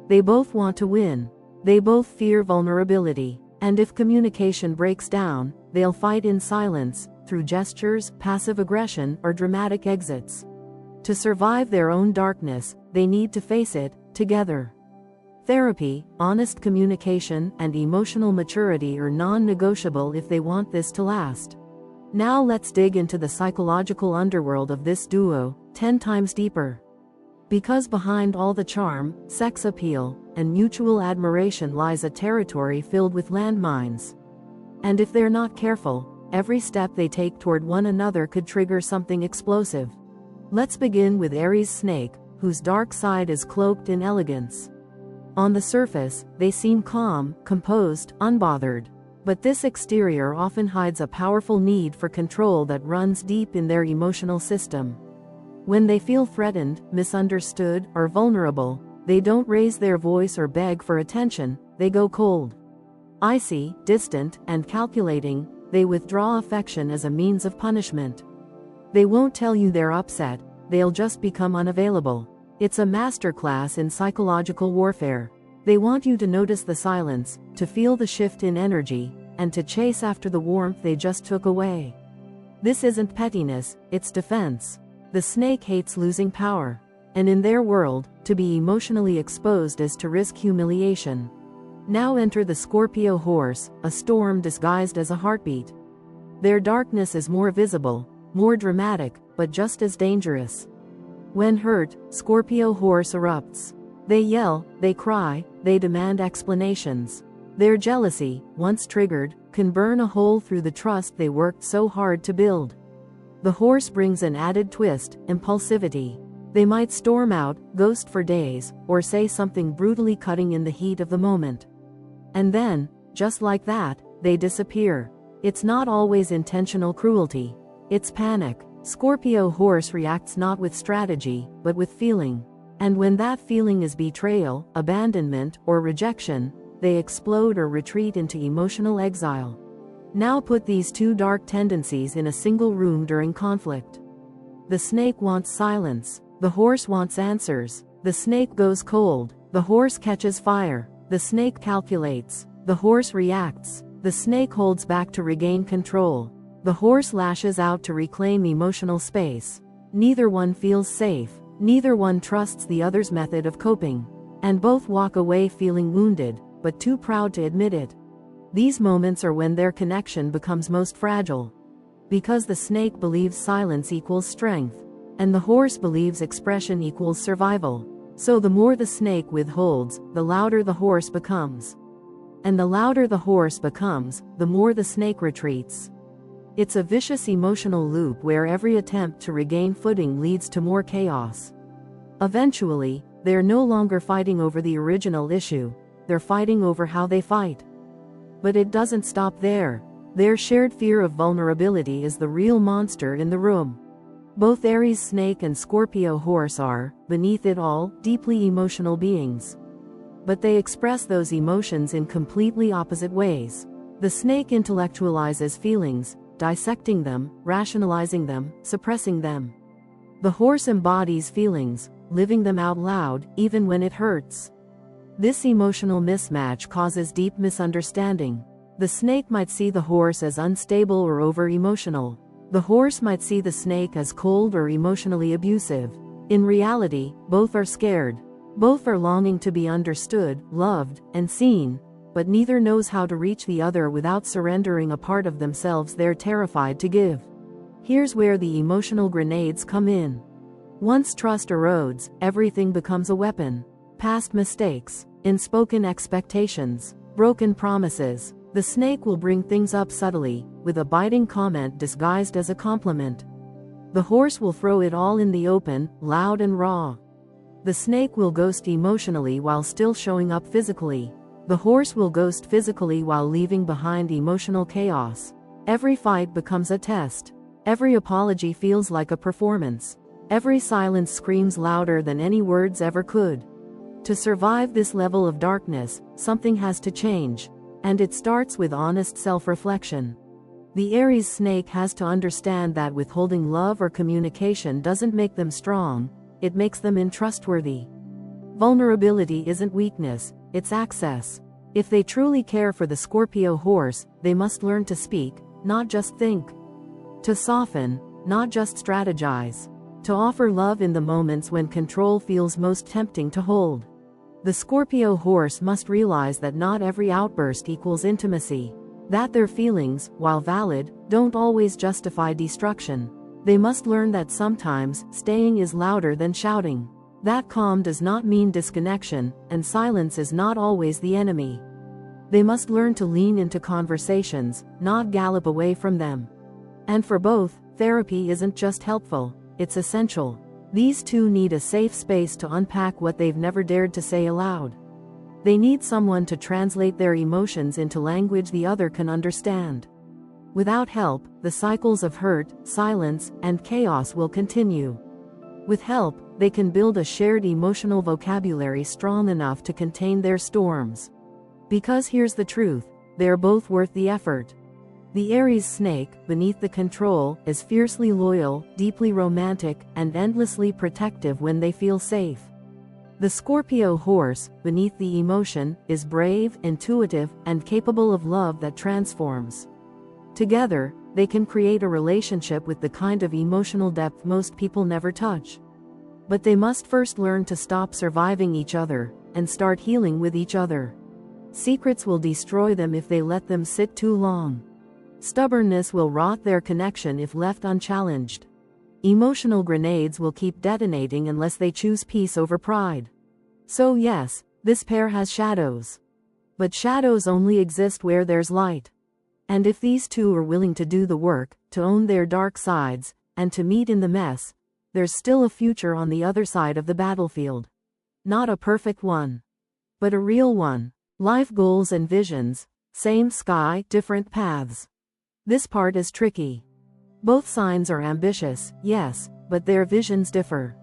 They both want to win. They both fear vulnerability. And if communication breaks down, they'll fight in silence, through gestures, passive aggression, or dramatic exits. To survive their own darkness, they need to face it, together. Therapy, honest communication, and emotional maturity are non-negotiable if they want this to last. Now let's dig into the psychological underworld of this duo, 10 times deeper. Because behind all the charm, sex appeal, and mutual admiration lies a territory filled with landmines. And if they're not careful, every step they take toward one another could trigger something explosive. Let's begin with Aries Snake, whose dark side is cloaked in elegance. On the surface, they seem calm, composed, unbothered. But this exterior often hides a powerful need for control that runs deep in their emotional system. When they feel threatened, misunderstood, or vulnerable, they don't raise their voice or beg for attention, they go cold. Icy, distant, and calculating, they withdraw affection as a means of punishment. They won't tell you they're upset, they'll just become unavailable. It's a masterclass in psychological warfare. They want you to notice the silence, to feel the shift in energy, and to chase after the warmth they just took away. This isn't pettiness, it's defense. The snake hates losing power. And in their world, to be emotionally exposed is to risk humiliation. Now enter the Scorpio Horse, a storm disguised as a heartbeat. Their darkness is more visible, more dramatic, but just as dangerous. When hurt, Scorpio Horse erupts. They yell, they cry, they demand explanations. Their jealousy, once triggered, can burn a hole through the trust they worked so hard to build. The horse brings an added twist, impulsivity. They might storm out, ghost for days, or say something brutally cutting in the heat of the moment. And then, just like that, they disappear. It's not always intentional cruelty. It's panic. Scorpio Horse reacts not with strategy, but with feeling. And when that feeling is betrayal, abandonment, or rejection, they explode or retreat into emotional exile. Now put these two dark tendencies in a single room during conflict. The snake wants silence. The horse wants answers. The snake goes cold. The horse catches fire. The snake calculates. The horse reacts. The snake holds back to regain control. The horse lashes out to reclaim emotional space. Neither one feels safe. Neither one trusts the other's method of coping. And both walk away feeling wounded, but too proud to admit it. These moments are when their connection becomes most fragile. Because the snake believes silence equals strength, and the horse believes expression equals survival. So the more the snake withholds, the louder the horse becomes. And the louder the horse becomes, the more the snake retreats. It's a vicious emotional loop where every attempt to regain footing leads to more chaos. Eventually, they're no longer fighting over the original issue, they're fighting over how they fight. But it doesn't stop there. Their shared fear of vulnerability is the real monster in the room. Both Aries Snake and Scorpio Horse are, beneath it all, deeply emotional beings. But they express those emotions in completely opposite ways. The snake intellectualizes feelings, dissecting them, rationalizing them, suppressing them. The horse embodies feelings, living them out loud, even when it hurts. This emotional mismatch causes deep misunderstanding. The snake might see the horse as unstable or over-emotional. The horse might see the snake as cold or emotionally abusive. In reality, both are scared. Both are longing to be understood, loved, and seen, but neither knows how to reach the other without surrendering a part of themselves they're terrified to give. Here's where the emotional grenades come in. Once trust erodes, everything becomes a weapon. Past mistakes, unspoken expectations, broken promises. The snake will bring things up subtly, with a biting comment disguised as a compliment. The horse will throw it all in the open, loud and raw. The snake will ghost emotionally while still showing up physically. The horse will ghost physically while leaving behind emotional chaos. Every fight becomes a test. Every apology feels like a performance. Every silence screams louder than any words ever could. To survive this level of darkness, something has to change. And it starts with honest self-reflection. The Aries Snake has to understand that withholding love or communication doesn't make them strong, it makes them untrustworthy. Vulnerability isn't weakness, it's access. If they truly care for the Scorpio Horse, they must learn to speak, not just think. To soften, not just strategize. To offer love in the moments when control feels most tempting to hold. The Scorpio Horse must realize that not every outburst equals intimacy. That their feelings, while valid, don't always justify destruction. They must learn that sometimes, staying is louder than shouting. That calm does not mean disconnection, and silence is not always the enemy. They must learn to lean into conversations, not gallop away from them. And for both, therapy isn't just helpful, it's essential. These two need a safe space to unpack what they've never dared to say aloud. They need someone to translate their emotions into language the other can understand. Without help, the cycles of hurt, silence, and chaos will continue. With help, they can build a shared emotional vocabulary strong enough to contain their storms. Because here's the truth, they're both worth the effort. The Aries Snake, beneath the control, is fiercely loyal, deeply romantic, and endlessly protective when they feel safe. The Scorpio Horse, beneath the emotion, is brave, intuitive, and capable of love that transforms. Together, they can create a relationship with the kind of emotional depth most people never touch. But they must first learn to stop surviving each other, and start healing with each other. Secrets will destroy them if they let them sit too long. Stubbornness will rot their connection if left unchallenged. Emotional grenades will keep detonating unless they choose peace over pride. So yes, this pair has shadows. But shadows only exist where there's light. And if these two are willing to do the work, to own their dark sides, and to meet in the mess, there's still a future on the other side of the battlefield. Not a perfect one, but a real one. Life goals and visions, same sky, different paths. This part is tricky. Both signs are ambitious, yes, but their visions differ.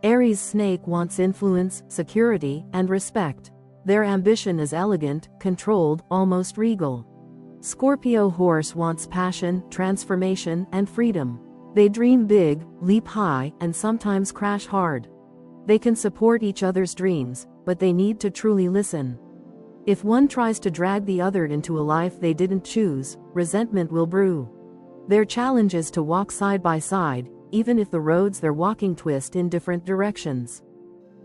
Aries Snake wants influence, security, and respect. Their ambition is elegant, controlled, almost regal. Scorpio Horse wants passion, transformation, and freedom. They dream big, leap high, and sometimes crash hard. They can support each other's dreams, but they need to truly listen. If one tries to drag the other into a life they didn't choose, resentment will brew. Their challenge is to walk side by side, even if the roads they're walking twist in different directions.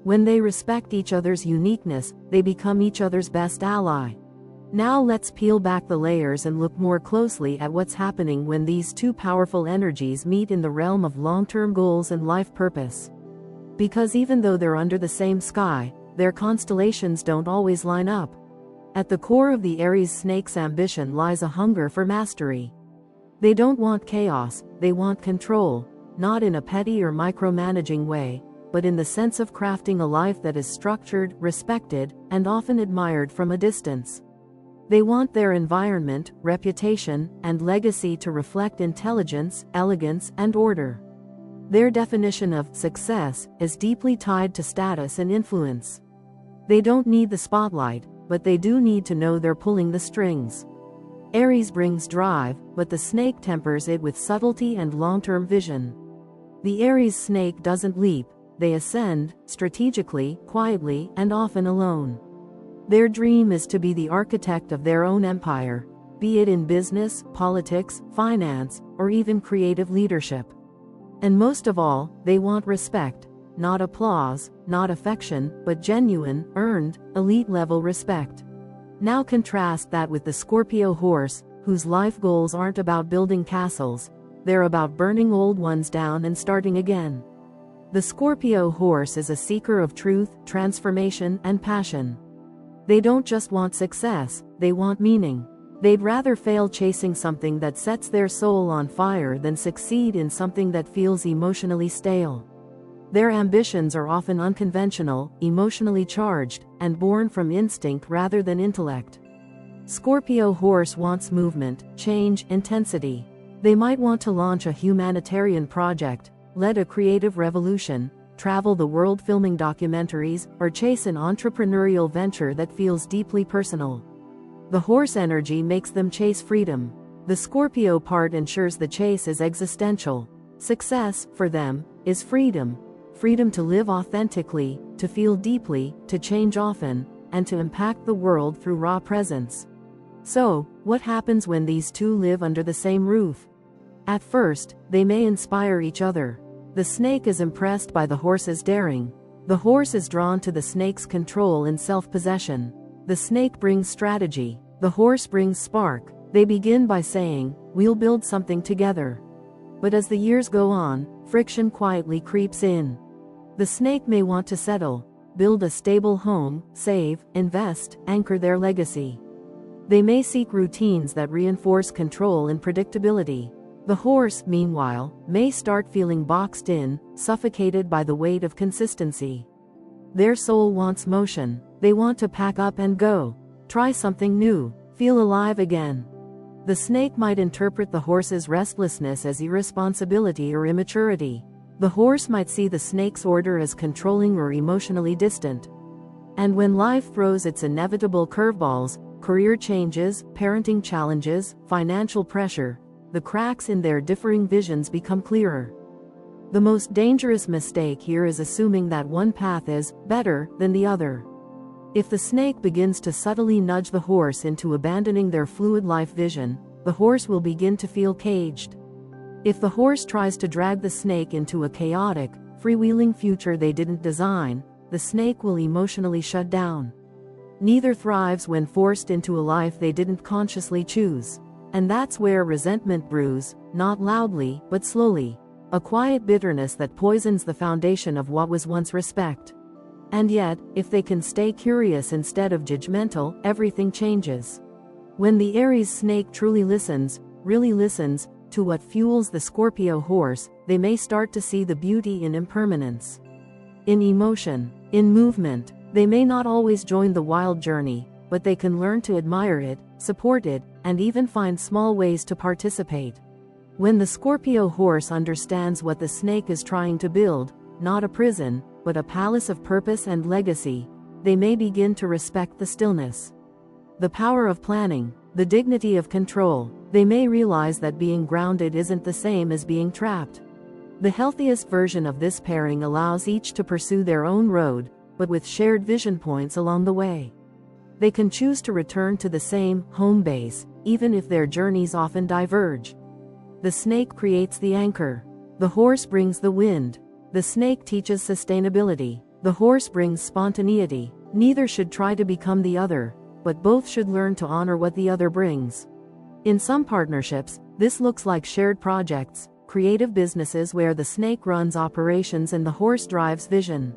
When they respect each other's uniqueness, they become each other's best ally. Now let's peel back the layers and look more closely at what's happening when these two powerful energies meet in the realm of long-term goals and life purpose. Because even though they're under the same sky, their constellations don't always line up. At the core of the Aries Snake's ambition lies a hunger for mastery. They don't want chaos, they want control, not in a petty or micromanaging way, but in the sense of crafting a life that is structured, respected, and often admired from a distance. They want their environment, reputation, and legacy to reflect intelligence, elegance, and order. Their definition of success is deeply tied to status and influence. They don't need the spotlight, but they do need to know they're pulling the strings. Aries brings drive, but the snake tempers it with subtlety and long-term vision. The Aries snake doesn't leap, they ascend, strategically, quietly, and often alone. Their dream is to be the architect of their own empire, be it in business, politics, finance, or even creative leadership. And most of all, they want respect. Not applause, not affection, but genuine, earned, elite-level respect. Now contrast that with the Scorpio Horse, whose life goals aren't about building castles, they're about burning old ones down and starting again. The Scorpio Horse is a seeker of truth, transformation, and passion. They don't just want success, they want meaning. They'd rather fail chasing something that sets their soul on fire than succeed in something that feels emotionally stale. Their ambitions are often unconventional, emotionally charged, and born from instinct rather than intellect. Scorpio Horse wants movement, change, intensity. They might want to launch a humanitarian project, lead a creative revolution, travel the world filming documentaries, or chase an entrepreneurial venture that feels deeply personal. The horse energy makes them chase freedom. The Scorpio part ensures the chase is existential. Success, for them, is freedom. Freedom to live authentically, to feel deeply, to change often, and to impact the world through raw presence. So, what happens when these two live under the same roof? At first, they may inspire each other. The snake is impressed by the horse's daring. The horse is drawn to the snake's control and self-possession. The snake brings strategy. The horse brings spark. They begin by saying, "We'll build something together." But as the years go on, friction quietly creeps in. The snake may want to settle, build a stable home, save, invest, anchor their legacy. They may seek routines that reinforce control and predictability. The horse, meanwhile, may start feeling boxed in, suffocated by the weight of consistency. Their soul wants motion. They want to pack up and go. Try something new. Feel alive again. The snake might interpret the horse's restlessness as irresponsibility or immaturity. The horse might see the snake's order as controlling or emotionally distant. And when life throws its inevitable curveballs, career changes, parenting challenges, financial pressure, the cracks in their differing visions become clearer. The most dangerous mistake here is assuming that one path is better than the other. If the snake begins to subtly nudge the horse into abandoning their fluid life vision, the horse will begin to feel caged. If the horse tries to drag the snake into a chaotic, freewheeling future they didn't design, the snake will emotionally shut down. Neither thrives when forced into a life they didn't consciously choose. And that's where resentment brews, not loudly, but slowly. A quiet bitterness that poisons the foundation of what was once respect. And yet, if they can stay curious instead of judgmental, everything changes. When the Aries snake truly listens, really listens, to what fuels the Scorpio horse, they may start to see the beauty in impermanence. In emotion, in movement, they may not always join the wild journey, but they can learn to admire it, support it, and even find small ways to participate. When the Scorpio horse understands what the snake is trying to build, not a prison, but a palace of purpose and legacy, they may begin to respect the stillness, the power of planning, the dignity of control. They may realize that being grounded isn't the same as being trapped. The healthiest version of this pairing allows each to pursue their own road, but with shared vision points along the way. They can choose to return to the same home base, even if their journeys often diverge. The snake creates the anchor. The horse brings the wind. The snake teaches sustainability. The horse brings spontaneity. Neither should try to become the other, but both should learn to honor what the other brings. In some partnerships, this looks like shared projects, creative businesses where the snake runs operations and the horse drives vision.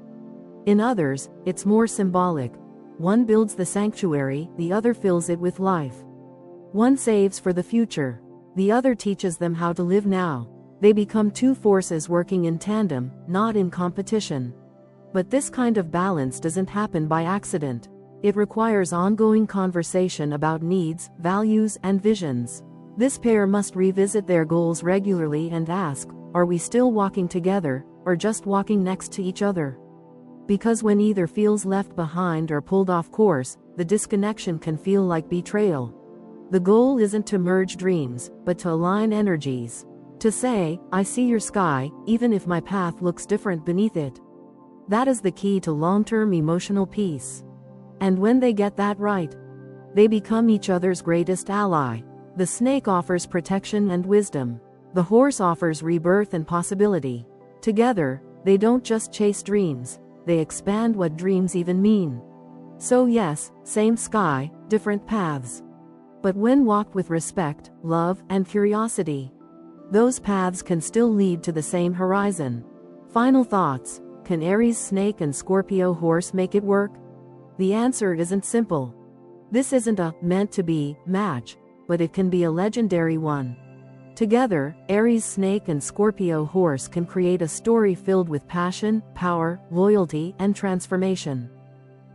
In others, it's more symbolic. One builds the sanctuary, the other fills it with life. One saves for the future. The other teaches them how to live now. They become two forces working in tandem, not in competition. But this kind of balance doesn't happen by accident. It requires ongoing conversation about needs, values, and visions. This pair must revisit their goals regularly and ask, are we still walking together, or just walking next to each other? Because when either feels left behind or pulled off course, the disconnection can feel like betrayal. The goal isn't to merge dreams, but to align energies. To say, I see your sky, even if my path looks different beneath it. That is the key to long-term emotional peace. And when they get that right, they become each other's greatest ally. The snake offers protection and wisdom. The horse offers rebirth and possibility. Together, they don't just chase dreams, they expand what dreams even mean. So yes, same sky, different paths. But when walked with respect, love, and curiosity, those paths can still lead to the same horizon. Final thoughts. Can Aries snake and Scorpio horse make it work? The answer isn't simple. This isn't a meant-to-be match, but it can be a legendary one. Together, Aries snake and Scorpio horse can create a story filled with passion, power, loyalty, and transformation.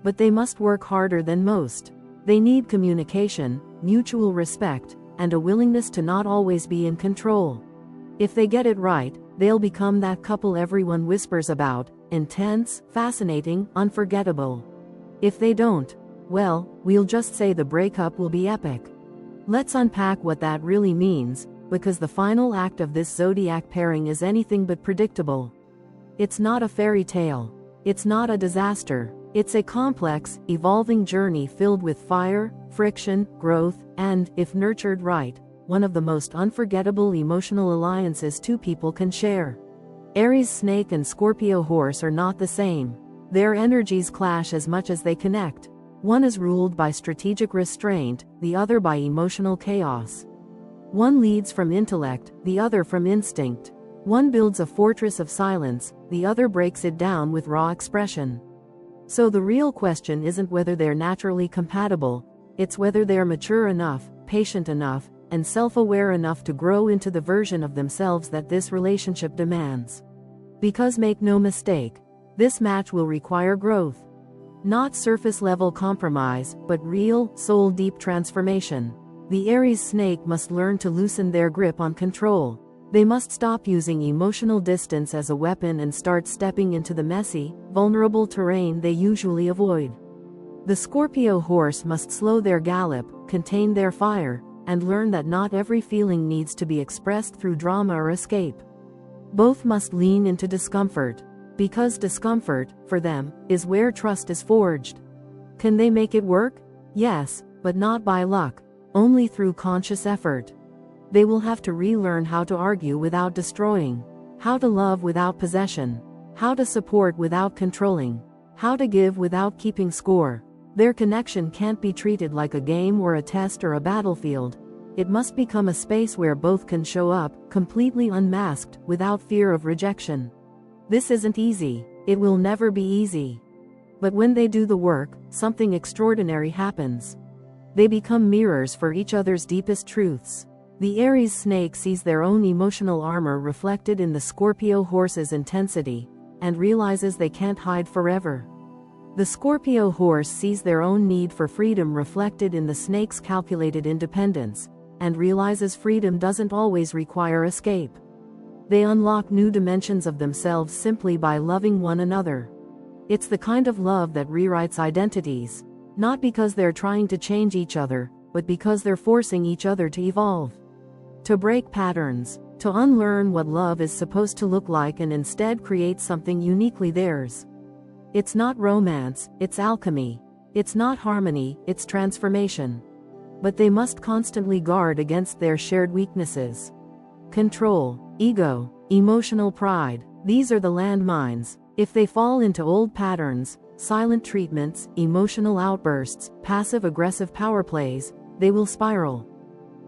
But they must work harder than most. They need communication, mutual respect, and a willingness to not always be in control. If they get it right, they'll become that couple everyone whispers about, intense, fascinating, unforgettable. If they don't, well, we'll just say the breakup will be epic. Let's unpack what that really means, because the final act of this zodiac pairing is anything but predictable. It's not a fairy tale. It's not a disaster. It's a complex, evolving journey filled with fire, friction, growth, and, if nurtured right, one of the most unforgettable emotional alliances two people can share. Aries snake and Scorpio horse are not the same. Their energies clash as much as they connect. One is ruled by strategic restraint, the other by emotional chaos. One leads from intellect, the other from instinct. One builds a fortress of silence, the other breaks it down with raw expression. So the real question isn't whether they're naturally compatible, it's whether they're mature enough, patient enough, and self-aware enough to grow into the version of themselves that this relationship demands. Because make no mistake, this match will require growth. Not surface-level compromise, but real, soul-deep transformation. The Aries snake must learn to loosen their grip on control. They must stop using emotional distance as a weapon and start stepping into the messy, vulnerable terrain they usually avoid. The Scorpio horse must slow their gallop, contain their fire, and learn that not every feeling needs to be expressed through drama or escape. Both must lean into discomfort, because discomfort, for them, is where trust is forged. Can they make it work? Yes, but not by luck, only through conscious effort. They will have to relearn how to argue without destroying, how to love without possession, how to support without controlling, how to give without keeping score. Their connection can't be treated like a game or a test or a battlefield. It must become a space where both can show up, completely unmasked, without fear of rejection. This isn't easy. It will never be easy. But when they do the work, something extraordinary happens. They become mirrors for each other's deepest truths. The Aries Snake sees their own emotional armor reflected in the Scorpio Horse's intensity, and realizes they can't hide forever. The Scorpio Horse sees their own need for freedom reflected in the Snake's calculated independence, and realizes freedom doesn't always require escape. They unlock new dimensions of themselves simply by loving one another. It's the kind of love that rewrites identities, not because they're trying to change each other, but because they're forcing each other to evolve. To break patterns, to unlearn what love is supposed to look like and instead create something uniquely theirs. It's not romance, it's alchemy. It's not harmony, it's transformation. But they must constantly guard against their shared weaknesses. Control, ego, emotional pride, these are the landmines. If they fall into old patterns, silent treatments, emotional outbursts, passive-aggressive power plays, they will spiral.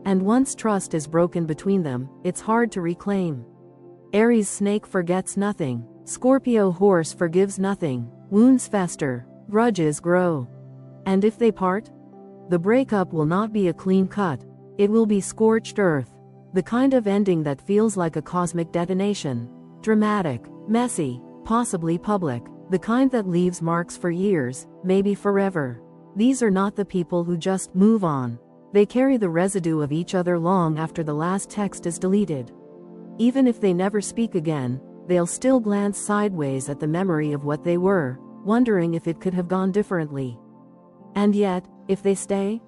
And once trust is broken between them, it's hard to reclaim. Aries Snake forgets nothing. Scorpio Horse forgives nothing. Wounds fester, grudges grow. And if they part? The breakup will not be a clean cut. It will be scorched earth. The kind of ending that feels like a cosmic detonation. Dramatic, messy, possibly public. The kind that leaves marks for years, maybe forever. These are not the people who just move on. They carry the residue of each other long after the last text is deleted. Even if they never speak again, they'll still glance sideways at the memory of what they were, wondering if it could have gone differently. And yet, if they stay,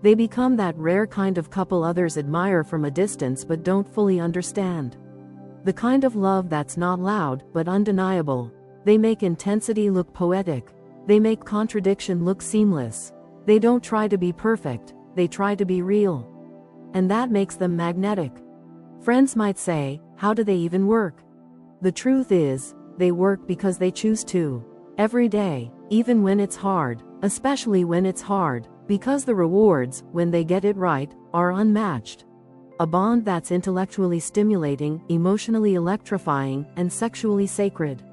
they become that rare kind of couple others admire from a distance but don't fully understand. The kind of love that's not loud but undeniable. They make intensity look poetic. They make contradiction look seamless. They don't try to be perfect, they try to be real. And that makes them magnetic. Friends might say, how do they even work? The truth is, they work because they choose to. Every day, even when it's hard, especially when it's hard, because the rewards, when they get it right, are unmatched. A bond that's intellectually stimulating, emotionally electrifying, and sexually sacred.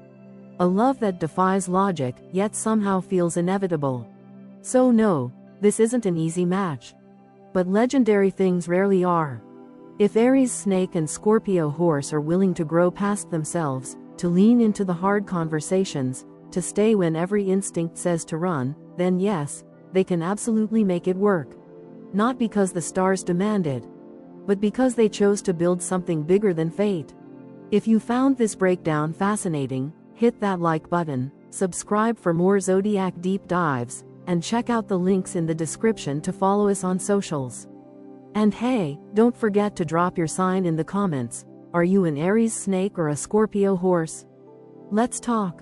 A love that defies logic, yet somehow feels inevitable. So no, this isn't an easy match. But legendary things rarely are. If Aries Snake and Scorpio Horse are willing to grow past themselves, to lean into the hard conversations, to stay when every instinct says to run, then yes, they can absolutely make it work. Not because the stars demand it, but because they chose to build something bigger than fate. If you found this breakdown fascinating, hit that like button, subscribe for more zodiac deep dives, and check out the links in the description to follow us on socials. And hey, don't forget to drop your sign in the comments. Are you an Aries Snake or a Scorpio Horse? Let's talk.